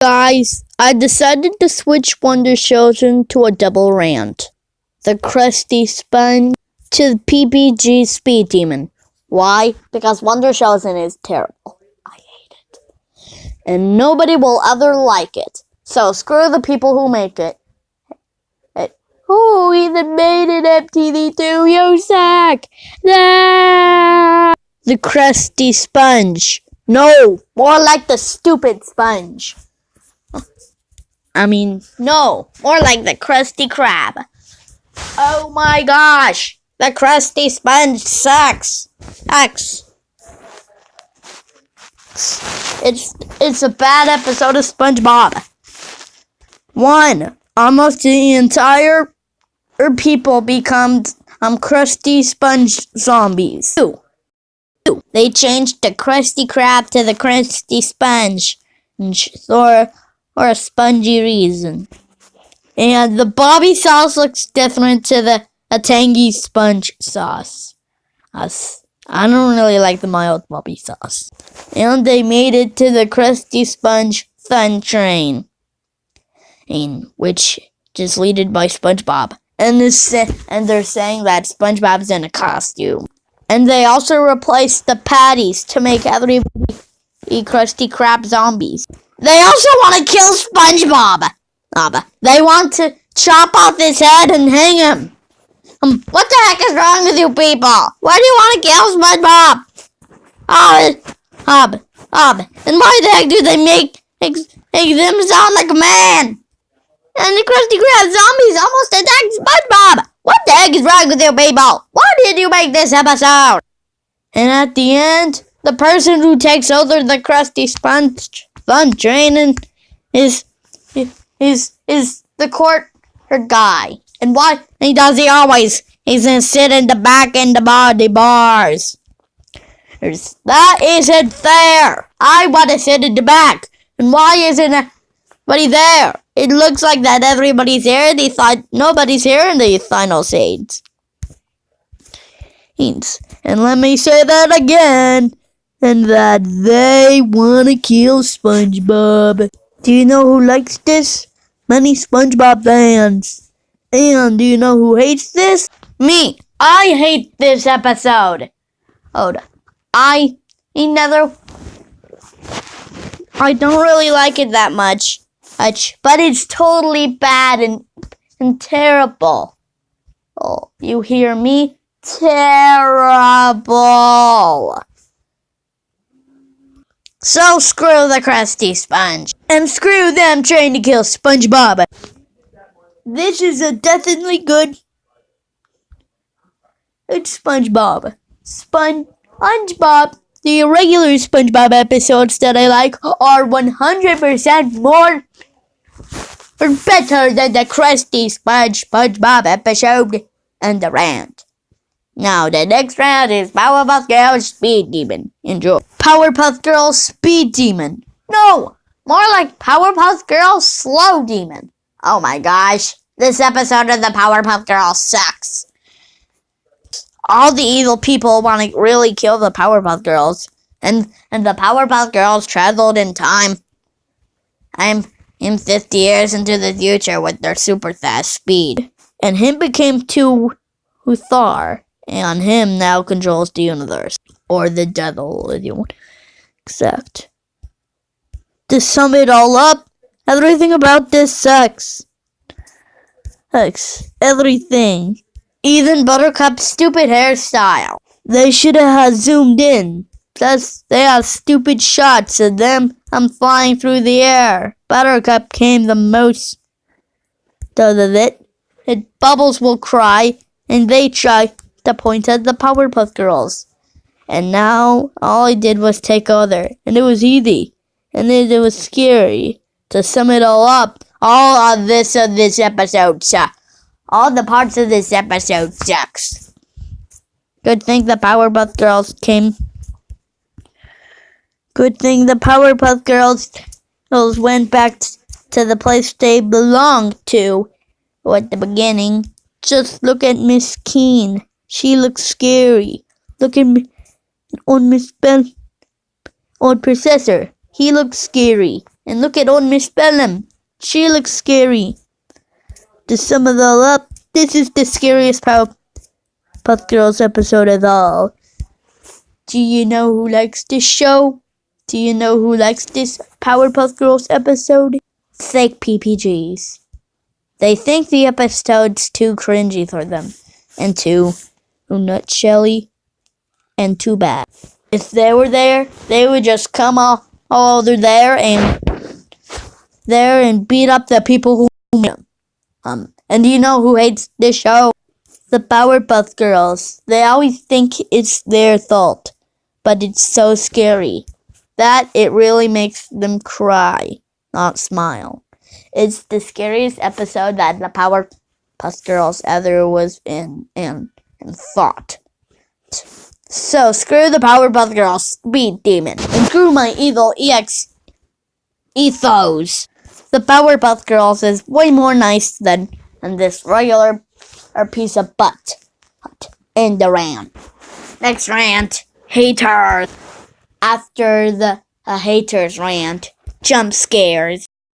Guys, I decided to switch Wonder Children to a double rant. The Krusty Sponge to the PPG Speed Demon. Why? Because Wonder Children is terrible. I hate it. And nobody will ever like it. So screw the people who make it. Who even made an MTV2? You suck! Ah! The Krusty Sponge. No, more like the stupid sponge. No, more like the Krusty Krab. Oh my gosh, the Krusty Sponge sucks. It's a bad episode of SpongeBob. 1. Almost the entire people become Krusty Sponge zombies. 2. They changed the Krusty Krab to the Krusty Sponge. Or a spongy reason. And the Bobby sauce looks different to a tangy sponge sauce. I don't really like the mild Bobby sauce. And they made it to the Krusty Sponge Fun Train, which is led by SpongeBob. And they're saying that SpongeBob's in a costume. And they also replaced the patties to make everybody eat Krusty Krab zombies. They also want to kill SpongeBob. They want to chop off his head and hang him. What the heck is wrong with you people? Why do you want to kill SpongeBob? And why the heck do they make them sound like a man? And the Krusty Krab zombies almost attacked SpongeBob. What the heck is wrong with you people? Why did you make this episode? And at the end, the person who takes over the Krusty Sponge Fun Train is the court guy. And what does he always? He's gonna sit in the back in the bars. That isn't fair. I want to sit in the back. And why isn't anybody there? It looks like that everybody's here and nobody's here in the final scenes. And let me say that again. And that they want to kill SpongeBob. Do you know who likes this? Many SpongeBob fans. And do you know who hates this? Me. I hate this episode. I don't really like it that much. But it's totally bad and terrible. Oh, you hear me? Terrible. So screw the Krusty Sponge. And screw them trying to kill SpongeBob. This is a definitely good. It's SpongeBob. SpongeBob. The regular SpongeBob episodes that I like are 100% more or better than the Krusty SpongeBob episode and the rant. Now, the next round is Powerpuff Girls Speed Demon. Enjoy. Powerpuff Girls Speed Demon. No! More like Powerpuff Girls Slow Demon. Oh my gosh. This episode of the Powerpuff Girls sucks. All the evil people want to really kill the Powerpuff Girls. And the Powerpuff Girls traveled in time. I'm 50 years into the future with their super fast speed. And him became too Thar. And him now controls the universe. Or the devil, if you want. Except, to sum it all up, everything about this sucks. Everything. Even Buttercup's stupid hairstyle. They should have zoomed in. Plus, they have stupid shots of them. I'm flying through the air. Buttercup came the most out of it. Bubbles will cry, and they try to point at the Powerpuff Girls. And now, all I did was take over. And it was easy. And then it was scary. To sum it all up, all of this episode sucks. All the parts of this episode sucks. Good thing the Powerpuff Girls came. Good thing the Powerpuff Girls went back to the place they belonged to at the beginning. Just look at Miss Keen. She looks scary. Look at Miss Bell. Old Processor. He looks scary. And look at old Miss Bellum. She looks scary. To sum it all up, this is the scariest Powerpuff Girls episode of all. Do you know who likes this show? Do you know who likes this Powerpuff Girls episode? Fake PPGs. They think the episode's too cringy for them, and too nutshelly, and too bad. If they were there, they would just come all over there and beat up the people who made them. And do you know who hates this show? The Powerpuff Girls. They always think it's their fault, but it's so scary that it really makes them cry, not smile. It's the scariest episode that the Powerpuff Girls ever was in and thought. So screw the Powerpuff Girls speed demon and screw my evil EX ethos. The Powerpuff Girls is way more nice than this regular piece of butt. In the rant. Next rant. Haters. After the haters rant, jump scares.